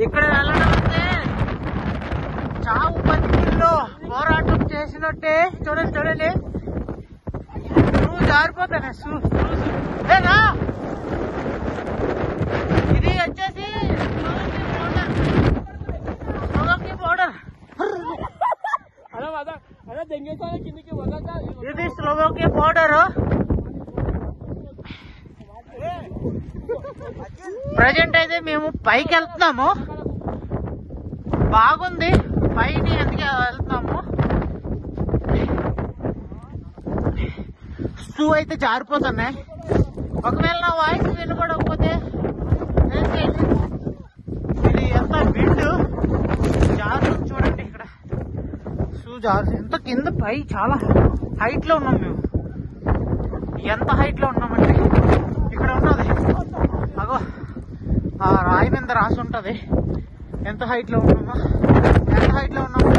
ఇక్కడ వెళ్ళడం అంటే చావు బతికిల్లో పోరాటం చేసినట్టే. చూడండి చూడండి, నువ్వు జారిపోతానే. ఇది వచ్చేసి స్లోవాకియా బోర్డర్. ఇది స్లోవాకియా బోర్డర్. ప్రజెంట్ అయితే మేము పైకి వెళ్తున్నాము. బాగుంది పైన, ఎందుకు వెళ్తున్నాము. షూ అయితే జారిపోతున్నాయి. ఒకవేళ నా వాయిస్ వినపడకపోతే ఇది ఎంత విండ్ జారుతుంది చూడండి. ఇక్కడ షూ జారు ఎంత కింద, పై చాలా హైట్ లో ఉన్నాం మేము. ఎంత హైట్ లో ఉన్నామంటే ఇక్కడ ఉన్నది అగో ఆ రాయి మీద రాసి ఉంటది ఎంత హైట్ లో ఉన్నామో. ఎంత హైట్ లో ఉన్నామో